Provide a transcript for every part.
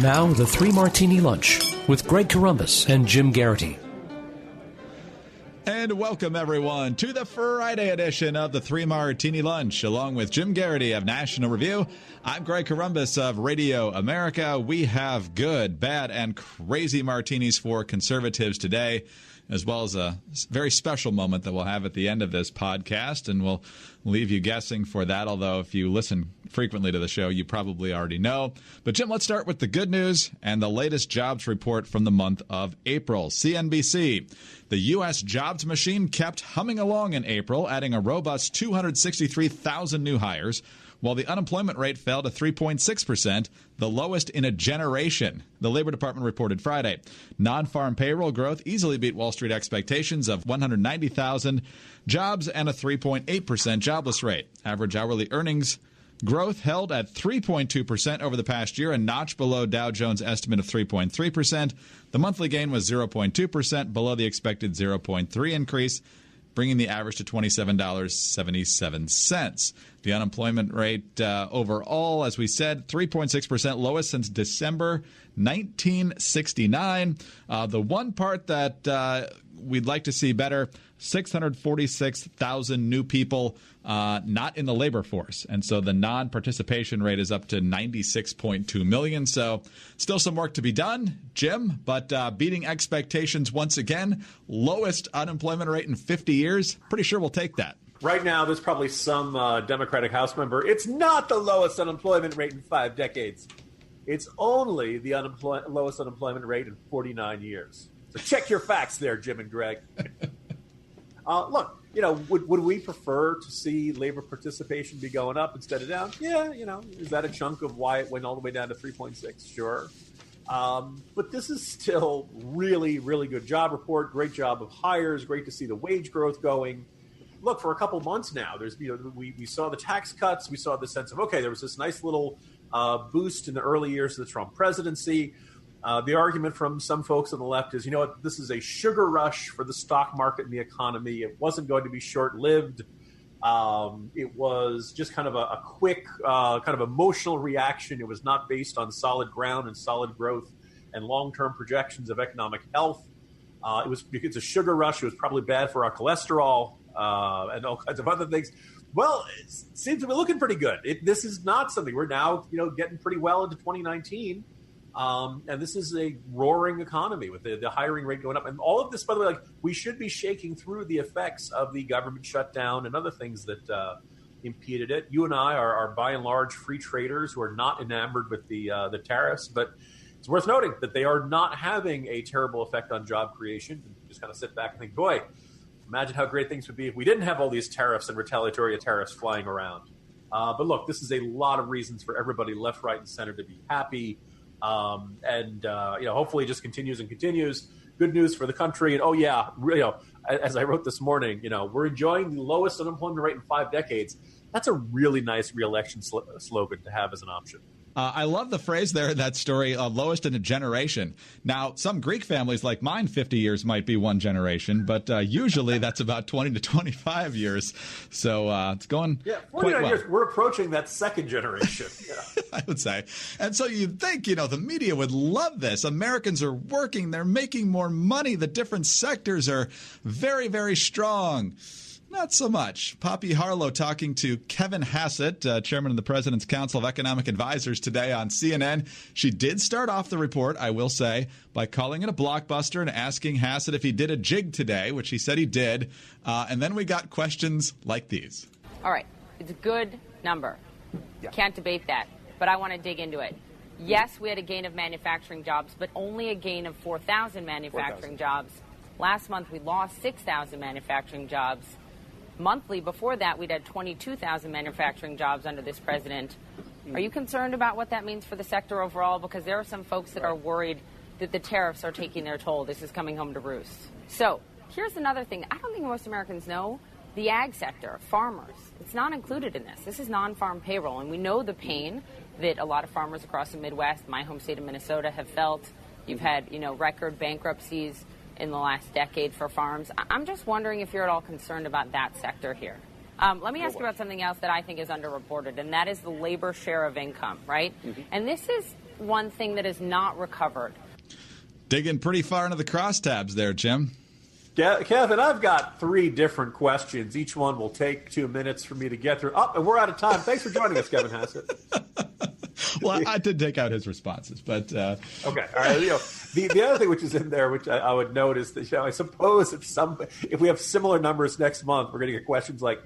Now, the Three Martini Lunch with Greg Corombos and Jim Geraghty. And welcome, everyone, to the Friday edition of the Three Martini Lunch. Along with Jim Geraghty of National Review, I'm Greg Corombos of Radio America. We have good, bad, and crazy martinis for conservatives today, as well as a very special moment that we'll have at the end of this podcast, and we'll leave you guessing for that, although if you listen frequently to the show, you probably already know. But, Jim, let's start with the good news and the latest jobs report from the month of April. CNBC. The U.S. jobs machine kept humming along in April, adding a robust 263,000 new hires, while the unemployment rate fell to 3.6%, the lowest in a generation, the Labor Department reported Friday. Non-farm payroll growth easily beat Wall Street expectations of 190,000 jobs and a 3.8% jobless rate. Average hourly earnings growth held at 3.2% over the past year, a notch below Dow Jones' estimate of 3.3%. The monthly gain was 0.2%, below the expected 0.3% increase, bringing the average to $27.77. The unemployment rate overall, as we said, 3.6%, lowest since December 1969. The one part that we'd like to see better, 646,000 new people not in the labor force. And so the non-participation rate is up to 96.2 million. So still some work to be done, Jim, but beating expectations once again. Lowest unemployment rate in 50 years. Pretty sure we'll take that. Right now, there's probably some Democratic House member. It's not the lowest unemployment rate in 5 decades. It's only the lowest unemployment rate in 49 years. So check your facts there, Jim and Greg. Look, would we prefer to see labor participation be going up instead of down? Yeah, is that a chunk of why it went all the way down to 3.6? Sure. But this is still really, really good job report. Great job of hires. Great to see the wage growth going. Look, for a couple months now, we saw the tax cuts. We saw the sense of, okay, there was this nice little boost in the early years of the Trump presidency. The argument from some folks on the left is, this is a sugar rush for the stock market and the economy. It wasn't going to be short-lived. It was just kind of a quick, kind of emotional reaction. It was not based on solid ground and solid growth and long-term projections of economic health. It's a sugar rush. It was probably bad for our cholesterol and all kinds of other things. Well, it seems to be looking pretty good. This is not something we're now, getting pretty well into 2019. And this is a roaring economy with the hiring rate going up. And all of this, by the way, we should be shaking through the effects of the government shutdown and other things that impeded it. You and I are by and large free traders who are not enamored with the tariffs. But it's worth noting that they are not having a terrible effect on job creation. You just kind of sit back and think, boy, imagine how great things would be if we didn't have all these tariffs and retaliatory tariffs flying around. But look, this is a lot of reasons for everybody left, right, and center to be happy. Hopefully it just continues and continues. Good news for the country. And as I wrote this morning, we're enjoying the lowest unemployment rate in 5 decades. That's a really nice re-election slogan to have as an option. I love the phrase there in that story, lowest in a generation. Now, some Greek families like mine, 50 years might be one generation, but usually that's about 20 to 25 years. So it's going 49 quite well. years. We're approaching that second generation. Yeah. I would say. And so you'd think, the media would love this. Americans are working. They're making more money. The different sectors are very, very strong. Not so much. Poppy Harlow talking to Kevin Hassett, chairman of the President's Council of Economic Advisors, today on CNN. She did start off the report, I will say, by calling it a blockbuster and asking Hassett if he did a jig today, which he said he did. And then we got questions like these. All right. It's a good number. Yeah. Can't debate that. But I want to dig into it. Yes, we had a gain of manufacturing jobs, but only a gain of 4,000 manufacturing jobs. Last month, we lost 6,000 manufacturing jobs. Monthly before that, we'd had 22,000 manufacturing jobs under this president. Are you concerned about what that means for the sector overall? Because there are some folks that are worried that the tariffs are taking their toll. This is coming home to roost. So here's another thing. I don't think most Americans know. The ag sector, farmers, it's not included in this. This is non-farm payroll, and we know the pain that a lot of farmers across the Midwest, my home state of Minnesota, have felt. You've had, record bankruptcies in the last decade for farms. I'm just wondering if you're at all concerned about that sector here. Let me ask you about something else that I think is underreported, and that is the labor share of income, right? Mm-hmm. And this is one thing that is not recovered. Digging pretty far into the crosstabs there, Jim. Kevin, I've got 3 different questions. Each one will take 2 minutes for me to get through. Oh, and we're out of time. Thanks for joining us, Kevin Hassett. Well, I did take out his responses, but okay. All right. The other thing which is in there, which I would note, is that I suppose if we have similar numbers next month, we're going to get questions like,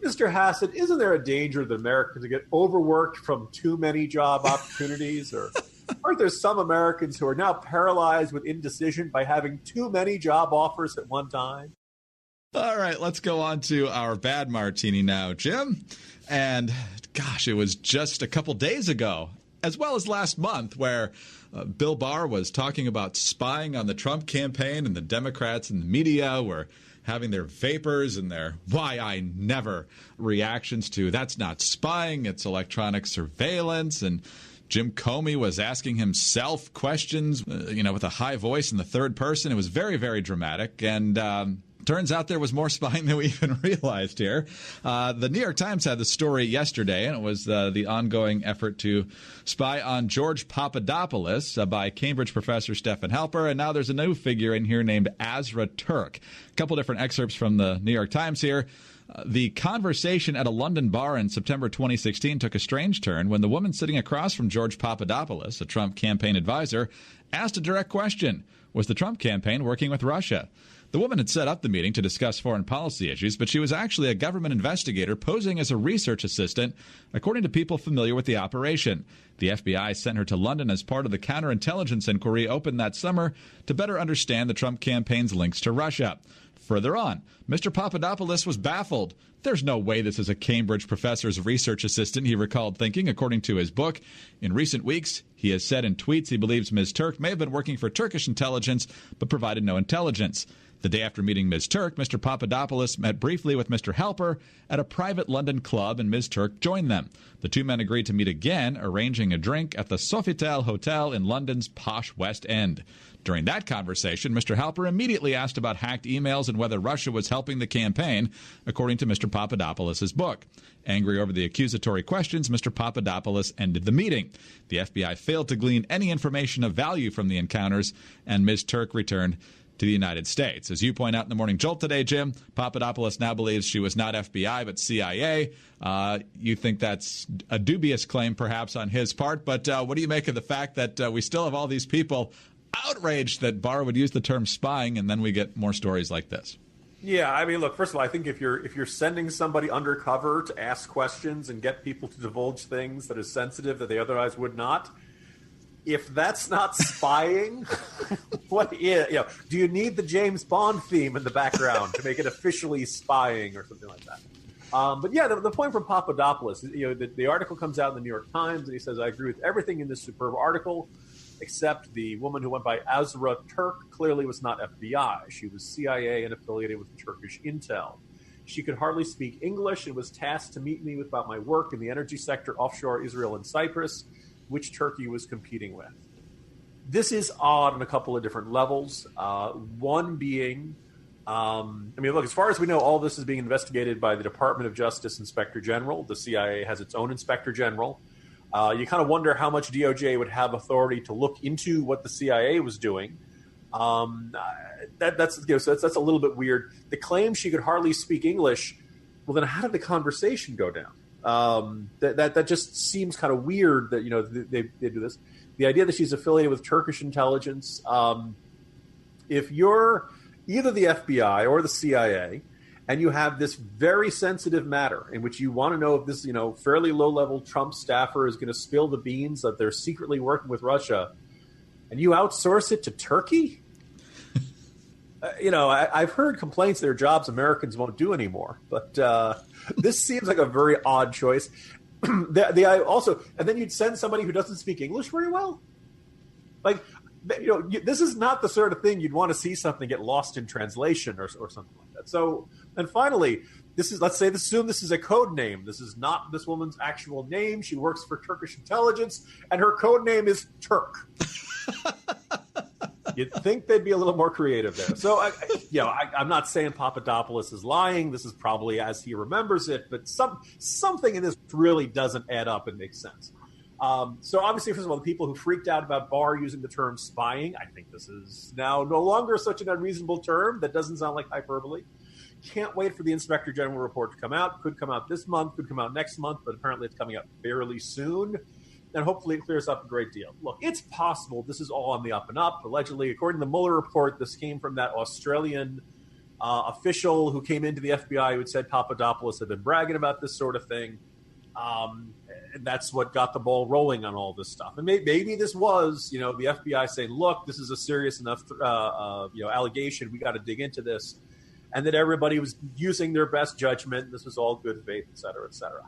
Mr. Hassett, isn't there a danger that Americans get overworked from too many job opportunities, or aren't there some Americans who are now paralyzed with indecision by having too many job offers at one time? All right, let's go on to our bad martini now, Jim. And gosh, it was just a couple days ago, as well as last month, where Bill Barr was talking about spying on the Trump campaign, and the Democrats and the media were having their vapors and their "why I never" reactions to "that's not spying, it's electronic surveillance." And Jim Comey was asking himself questions, with a high voice in the third person. It was very, very dramatic. And turns out there was more spying than we even realized here. The New York Times had the story yesterday, and it was the ongoing effort to spy on George Papadopoulos by Cambridge professor Stephen Halper. And now there's a new figure in here named Azra Turk. A couple different excerpts from the New York Times here. The conversation at a London bar in September 2016 took a strange turn when the woman sitting across from George Papadopoulos, a Trump campaign advisor, asked a direct question. Was the Trump campaign working with Russia? The woman had set up the meeting to discuss foreign policy issues, but she was actually a government investigator posing as a research assistant, according to people familiar with the operation. The FBI sent her to London as part of the counterintelligence inquiry opened that summer to better understand the Trump campaign's links to Russia. Further on, Mr. Papadopoulos was baffled. There's no way this is a Cambridge professor's research assistant, he recalled thinking, according to his book. In recent weeks, he has said in tweets he believes Ms. Turk may have been working for Turkish intelligence, but provided no intelligence. The day after meeting Ms. Turk, Mr. Papadopoulos met briefly with Mr. Halper at a private London club, and Ms. Turk joined them. The two men agreed to meet again, arranging a drink at the Sofitel Hotel in London's posh West End. During that conversation, Mr. Halper immediately asked about hacked emails and whether Russia was helping the campaign, according to Mr. Papadopoulos' book. Angry over the accusatory questions, Mr. Papadopoulos ended the meeting. The FBI failed to glean any information of value from the encounters, and Ms. Turk returned to the United States. As you point out in the Morning Jolt today, Jim, Papadopoulos now believes she was not FBI but CIA. You think that's a dubious claim perhaps on his part, but what do you make of the fact that we still have all these people outraged that Barr would use the term spying, and then we get more stories like this? Yeah, I mean, look, first of all, I think if you're sending somebody undercover to ask questions and get people to divulge things that are sensitive that they otherwise would not, if that's not spying, what is? Do you need the James Bond theme in the background to make it officially spying or something like that? But yeah, the point from Papadopoulos, the article comes out in the New York Times, and he says, "I agree with everything in this superb article, except the woman who went by Azra Turk clearly was not FBI. She was CIA and affiliated with Turkish intel. She could hardly speak English and was tasked to meet me about my work in the energy sector offshore Israel and Cyprus, which Turkey was competing with." This is odd on a couple of different levels. One being, look, as far as we know, all this is being investigated by the Department of Justice Inspector General. The CIA has its own Inspector General. You kind of wonder how much DOJ would have authority to look into what the CIA was doing. That's a little bit weird. The claim she could hardly speak English, well, then how did the conversation go down? That just seems kind of weird that they do this. The idea that she's affiliated with Turkish intelligence. If you're either the FBI or the CIA, and you have this very sensitive matter in which you want to know if this fairly low-level Trump staffer is going to spill the beans that they're secretly working with Russia, and you outsource it to Turkey. I've heard complaints there are jobs Americans won't do anymore, but this seems like a very odd choice. And then you'd send somebody who doesn't speak English very well. This is not the sort of thing you'd want to see something get lost in translation or something like that. So, and finally, assume this is a code name. This is not this woman's actual name. She works for Turkish intelligence, and her code name is Turk. You'd think they'd be a little more creative there. So, I'm not saying Papadopoulos is lying. This is probably as he remembers it, but something in this really doesn't add up and make sense. So obviously, first of all, the people who freaked out about Barr using the term spying, I think this is now no longer such an unreasonable term. That doesn't sound like hyperbole. Can't wait for the Inspector General report to come out. Could come out this month, could come out next month, but apparently it's coming out fairly soon. And hopefully it clears up a great deal. Look, it's possible this is all on the up and up. Allegedly, according to the Mueller report, this came from that Australian official who came into the FBI who had said Papadopoulos had been bragging about this sort of thing. And that's what got the ball rolling on all this stuff. And maybe this was, the FBI saying, look, this is a serious enough, allegation. We got to dig into this. And that everybody was using their best judgment. This was all good faith, et cetera, et cetera.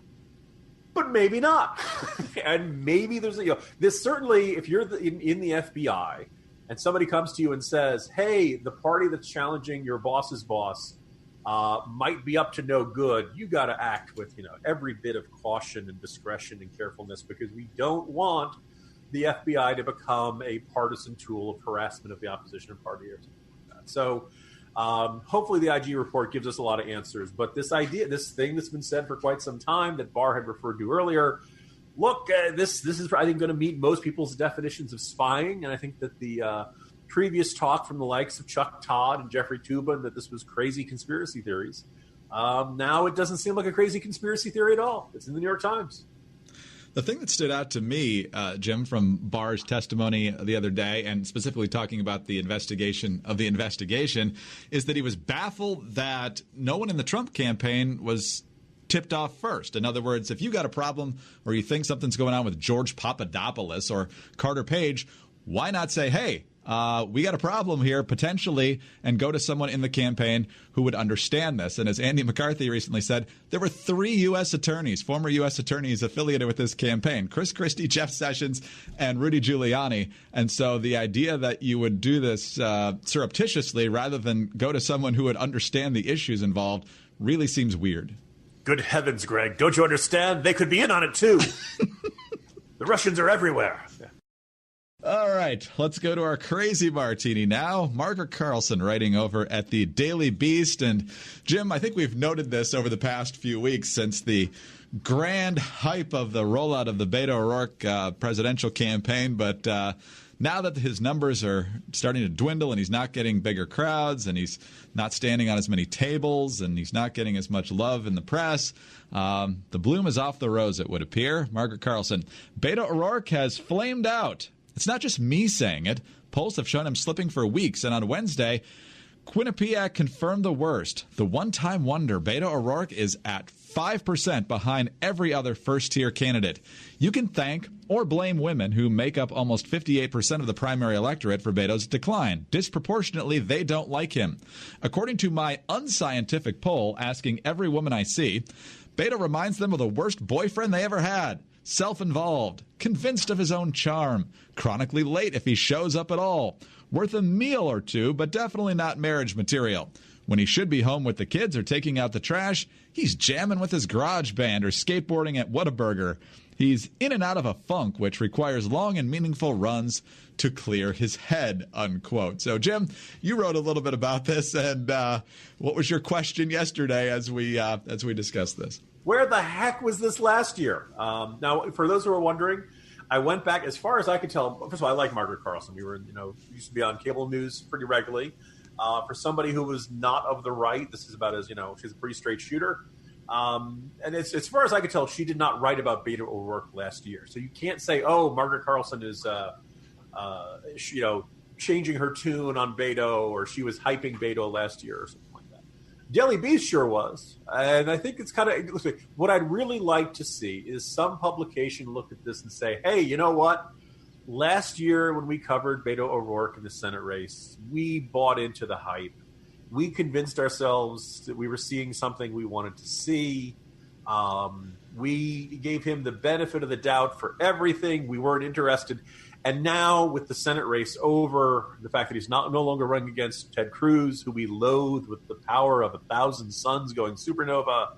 But maybe not. And maybe there's this certainly, if you're in the FBI and somebody comes to you and says, hey, the party that's challenging your boss's boss might be up to no good, you got to act with, every bit of caution and discretion and carefulness, because we don't want the FBI to become a partisan tool of harassment of the opposition party or something like that. So hopefully the IG report gives us a lot of answers. But this thing that's been said for quite some time that Barr had referred to earlier, look, this is, I think, going to meet most people's definitions of spying. And I think that the previous talk from the likes of Chuck Todd and Jeffrey Toobin that this was crazy conspiracy theories. Now it doesn't seem like a crazy conspiracy theory at all. It's in the New York Times. The thing that stood out to me, Jim, from Barr's testimony the other day, and specifically talking about the investigation of the investigation, is that he was baffled that no one in the Trump campaign was tipped off first. In other words, if you got a problem or you think something's going on with George Papadopoulos or Carter Page, why not say, hey, we got a problem here potentially, and go to someone in the campaign who would understand this. And as Andy McCarthy recently said, there were 3 U.S. attorneys, former U.S. attorneys affiliated with this campaign, Chris Christie, Jeff Sessions, and Rudy Giuliani. And so the idea that you would do this surreptitiously rather than go to someone who would understand the issues involved really seems weird. Good heavens, Greg. Don't you understand? They could be in on it, too. The Russians are everywhere. All right, let's go to our crazy martini now. Margaret Carlson writing over at the Daily Beast. And Jim, I think we've noted this over the past few weeks since the grand hype of the rollout of the Beto O'Rourke presidential campaign. But now that his numbers are starting to dwindle and he's not getting bigger crowds and he's not standing on as many tables and he's not getting as much love in the press, the bloom is off the rose, it would appear. Margaret Carlson, Beto O'Rourke has flamed out. It's not just me saying it. Polls have shown him slipping for weeks, and on Wednesday, Quinnipiac confirmed the worst. The one-time wonder, Beto O'Rourke, is at 5% behind every other first-tier candidate. You can thank or blame women who make up almost 58% of the primary electorate for Beto's decline. Disproportionately, they don't like him. According to my unscientific poll asking every woman I see, Beto reminds them of the worst boyfriend they ever had. Self-involved, convinced of his own charm, chronically late if he shows up at all, worth a meal or two, but definitely not marriage material. When he should be home with the kids or taking out the trash, he's jamming with his garage band or skateboarding at Whataburger. He's in and out of a funk, which requires long and meaningful runs to clear his head, unquote. So, Jim, you wrote a little bit about this, and what was your question yesterday as we discussed this? Where the heck was this last year? Now, for those who are wondering, I went back as far as I could tell. First of all, I like Margaret Carlson. We were, used to be on cable news pretty regularly. For somebody who was not of the right, this is about as, she's a pretty straight shooter. And it's, as far as I could tell, she did not write about Beto O'Rourke last year. So you can't say, oh, Margaret Carlson is, changing her tune on Beto, or she was hyping Beto last year or something. Daily Beast sure was. And I think it's kind of – what I'd really like to see is some publication look at this and say, hey, you know what? Last year when we covered Beto O'Rourke in the Senate race, we bought into the hype. We convinced ourselves that we were seeing something we wanted to see. We gave him the benefit of the doubt for everything. We weren't interested. And now with the Senate race over, the fact that he's no longer running against Ted Cruz, who we loathe with the power of 1,000 suns going supernova,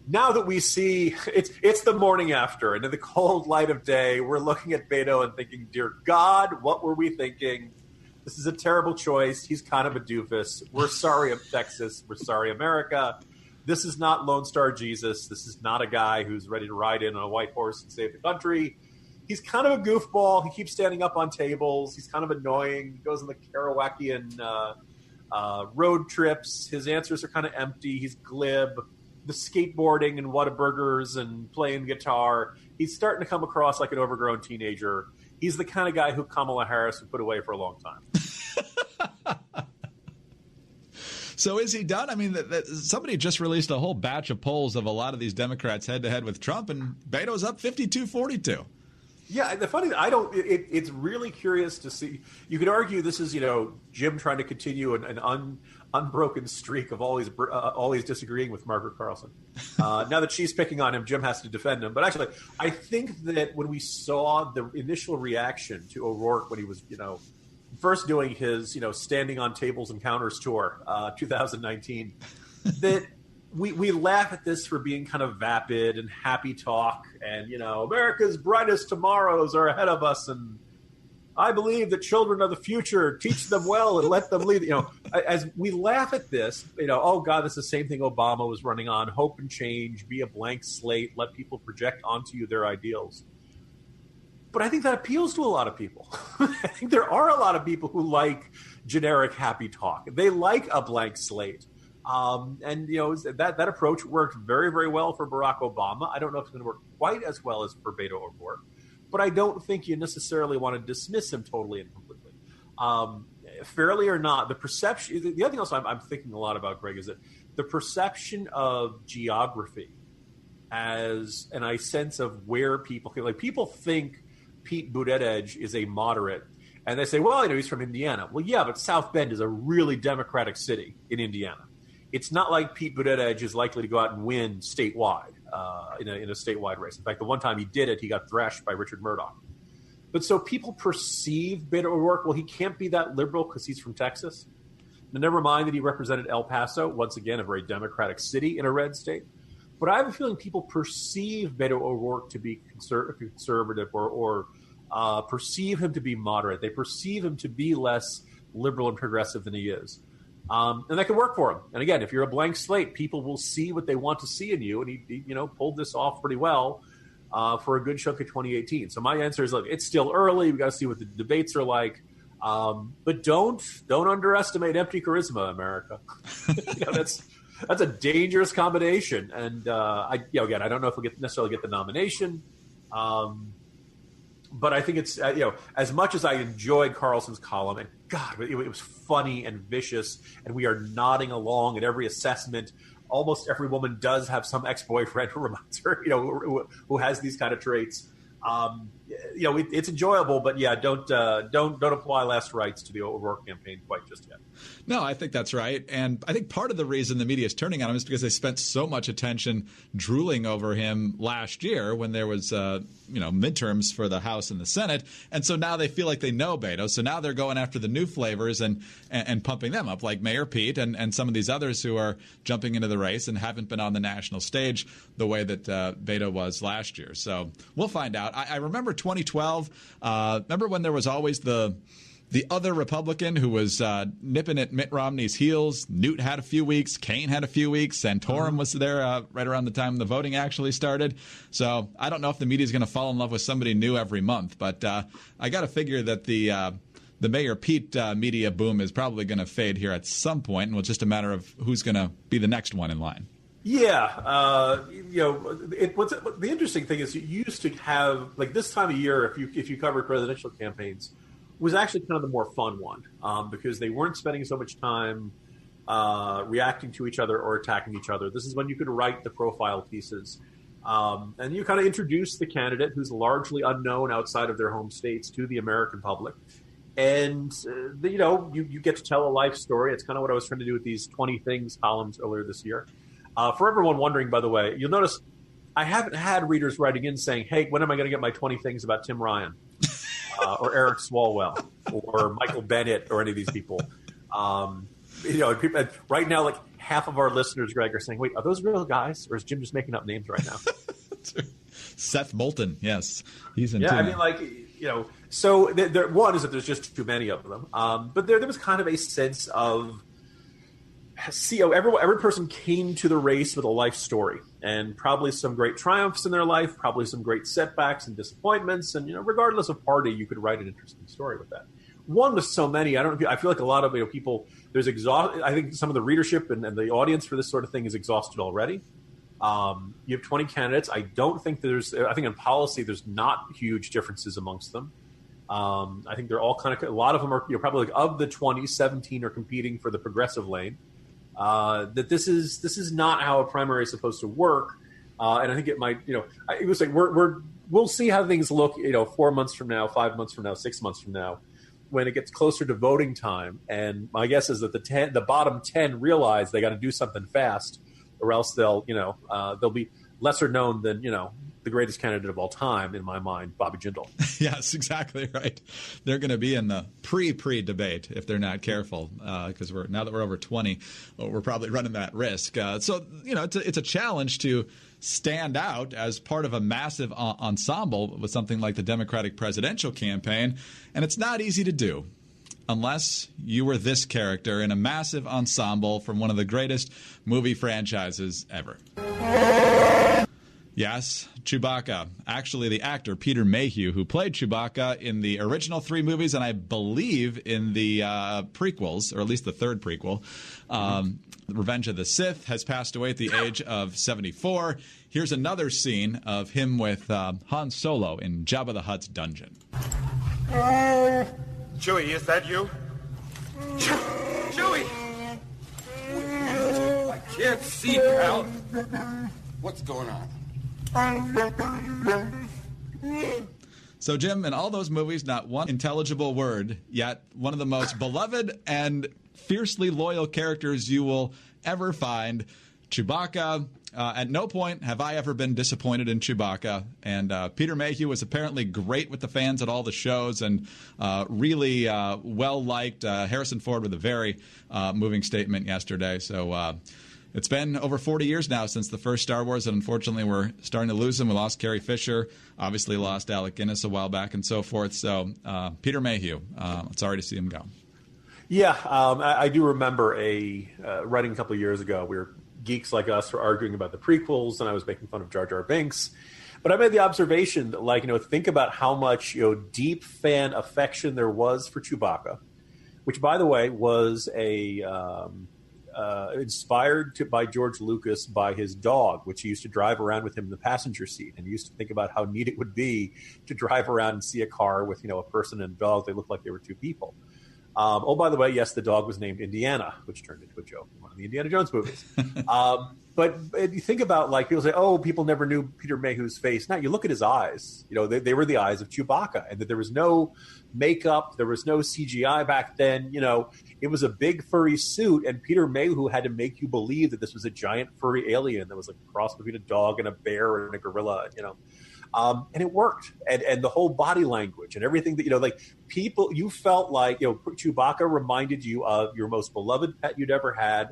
now that we see it's the morning after, and in the cold light of day, we're looking at Beto and thinking, dear God, what were we thinking? This is a terrible choice. He's kind of a doofus. We're sorry, Texas. We're sorry, America. This is not Lone Star Jesus. This is not a guy who's ready to ride in on a white horse and save the country. he's kind of a goofball. He keeps standing up on tables. He's kind of annoying. He goes on the Kerouacian road trips. His answers are kind of empty. He's glib. The skateboarding and Whataburgers and playing guitar. He's starting to come across like an overgrown teenager. He's the kind of guy who Kamala Harris would put away for a long time. So is he done? I mean, somebody just released a whole batch of polls of a lot of these Democrats head-to-head with Trump, and Beto's up 52-42. Yeah, the funny thing, it's really curious to see. You could argue this is, Jim trying to continue an unbroken streak of always disagreeing with Margaret Carlson. Now that she's picking on him, Jim has to defend him. But actually, I think that when we saw the initial reaction to O'Rourke when he was, first doing his, standing on tables and counters tour, 2019, that we laugh at this for being kind of vapid and happy talk and, America's brightest tomorrows are ahead of us. And I believe that children are the future. Teach them well and let them lead. As we laugh at this, oh, God, that's the same thing Obama was running on. Hope and change, be a blank slate, let people project onto you their ideals. But I think that appeals to a lot of people. I think there are a lot of people who like generic happy talk. They like a blank slate. That approach worked very, very well for Barack Obama. I don't know if it's going to work quite as well as for Beto O'Rourke, but I don't think you necessarily want to dismiss him totally and completely. Fairly or not, the perception. The other thing else I'm thinking a lot about, Greg, is that the perception of geography as a sense of where people think Pete Buttigieg is a moderate. And they say, well, he's from Indiana. Well, yeah, but South Bend is a really Democratic city in Indiana. It's not like Pete Buttigieg is likely to go out and win statewide in a statewide race. In fact, the one time he did it, he got thrashed by Richard Murdoch. But so people perceive Beto O'Rourke, well, he can't be that liberal because he's from Texas. Now, never mind that he represented El Paso, once again, a very Democratic city in a red state. But I have a feeling people perceive Beto O'Rourke to be conservative or perceive him to be moderate. They perceive him to be less liberal and progressive than he is. And that can work for him. And again, if you're a blank slate, people will see what they want to see in you. And he pulled this off pretty well for a good chunk of 2018. So my answer is, look, it's still early. We got to see what the debates are like. But don't underestimate empty charisma, America. That's a dangerous combination. And again, I don't know if we'll necessarily get the nomination. But I think it's, as much as I enjoyed Carlson's column, and God, it was funny and vicious, and we are nodding along at every assessment. Almost every woman does have some ex-boyfriend who reminds her, who has these kind of traits. It's enjoyable, but yeah, don't apply last rights to the O'Rourke campaign quite just yet. No, I think that's right. And I think part of the reason the media is turning on him is because they spent so much attention drooling over him last year when there was, midterms for the House and the Senate. And so now they feel like they know Beto. So now they're going after the new flavors and pumping them up, like Mayor Pete and some of these others who are jumping into the race and haven't been on the national stage the way that Beto was last year. So we'll find out. I remember 2012. Remember when there was always the other Republican who was nipping at Mitt Romney's heels? Newt had a few weeks. Kaine had a few weeks. Santorum was there right around the time the voting actually started. So I don't know if the media is going to fall in love with somebody new every month. But I got to figure that the Mayor Pete media boom is probably going to fade here at some point. And it's just a matter of who's going to be the next one in line. Yeah, the interesting thing is you used to have, like, this time of year, if you covered presidential campaigns, was actually kind of the more fun one because they weren't spending so much time reacting to each other or attacking each other. This is when you could write the profile pieces and you kind of introduce the candidate who's largely unknown outside of their home states to the American public. And, you get to tell a life story. It's kind of what I was trying to do with these 20 Things columns earlier this year. For everyone wondering, by the way, you'll notice I haven't had readers writing in saying, hey, when am I going to get my 20 Things about Tim Ryan or Eric Swalwell or Michael Bennett or any of these people? People, right now, like half of our listeners, Greg, are saying, wait, are those real guys or is Jim just making up names right now? Seth Moulton, yes. He's in so one is that there's just too many of them. But there was kind of a sense of, every person came to the race with a life story, and probably some great triumphs in their life, probably some great setbacks and disappointments, and regardless of party, you could write an interesting story with that. One with so many, I feel like a lot of people. I think some of the readership and the audience for this sort of thing is exhausted already. You have 20 candidates. I think in policy there's not huge differences amongst them. I think they're all a lot of them are probably of the 20, 17 are competing for the progressive lane. That this is not how a primary is supposed to work, and I think it might. It was like we'll see how things look. 4 months from now, 5 months from now, 6 months from now, when it gets closer to voting time. And my guess is that the bottom 10 realize they got to do something fast, or else they'll be lesser known than the greatest candidate of all time, in my mind, Bobby Jindal. Yes, exactly right. They're going to be in the pre-debate if they're not careful, because now that we're over 20, we're probably running that risk. So it's a challenge to stand out as part of a massive ensemble with something like the Democratic presidential campaign, and it's not easy to do unless you were this character in a massive ensemble from one of the greatest movie franchises ever. Yes, Chewbacca. Actually, the actor Peter Mayhew, who played Chewbacca in the original 3 movies, and I believe in the prequels, or at least the third prequel, Revenge of the Sith, has passed away at the age of 74. Here's another scene of him with Han Solo in Jabba the Hutt's dungeon. Chewie, is that you? Chewie! I can't see, pal. What's going on? So, Jim, in all those movies, not one intelligible word, yet one of the most beloved and fiercely loyal characters you will ever find, Chewbacca. At no point have I ever been disappointed in Chewbacca. And Peter Mayhew was apparently great with the fans at all the shows and really well-liked. Harrison Ford with a very moving statement yesterday. So it's been over 40 years now since the first Star Wars, and unfortunately we're starting to lose them. We lost Carrie Fisher, obviously lost Alec Guinness a while back and so forth. So Peter Mayhew, sorry to see him go. Yeah, I do remember writing a couple of years ago. We were geeks like us were arguing about the prequels, and I was making fun of Jar Jar Binks. But I made the observation that, think about how much, deep fan affection there was for Chewbacca, which, by the way, was inspired by George Lucas by his dog, which he used to drive around with him in the passenger seat. And he used to think about how neat it would be to drive around and see a car with, a person and a dog. They looked like they were two people. By the way, yes, the dog was named Indiana, which turned into a joke in one of the Indiana Jones movies. But you think about, people say, people never knew Peter Mayhew's face. Now, you look at his eyes. They were the eyes of Chewbacca, and that there was no makeup, there was no CGI back then. It was a big furry suit, and Peter Mayhew had to make you believe that this was a giant furry alien that was like a cross between a dog and a bear and a gorilla, and it worked. And the whole body language and everything that, people, you felt like, Chewbacca reminded you of your most beloved pet you'd ever had,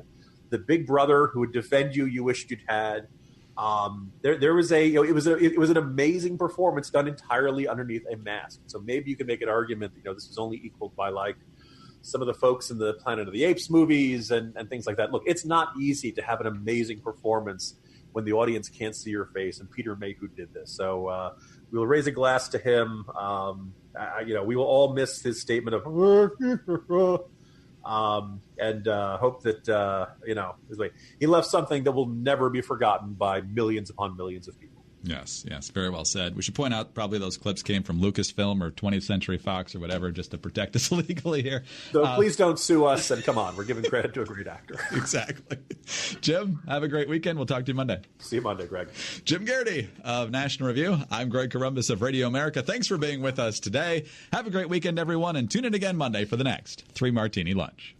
the big brother who would defend you, you wished you'd had. There was it was an amazing performance done entirely underneath a mask. So maybe you can make an argument that, this was only equaled by some of the folks in the Planet of the Apes movies and things like that. Look, it's not easy to have an amazing performance when the audience can't see your face, and Peter Mayhew did this. So we will raise a glass to him. We will all miss his statement of and hope that he left something that will never be forgotten by millions upon millions of people. Yes, very well said. We should point out probably those clips came from Lucasfilm or 20th Century Fox or whatever, just to protect us legally here. So please don't sue us, and come on, we're giving credit to a great actor. Exactly. Jim, have a great weekend. We'll talk to you Monday. See you Monday, Greg. Jim Geraghty of National Review. I'm Greg Corombos of Radio America. Thanks for being with us today. Have a great weekend, everyone, and tune in again Monday for the next 3 Martini Lunch.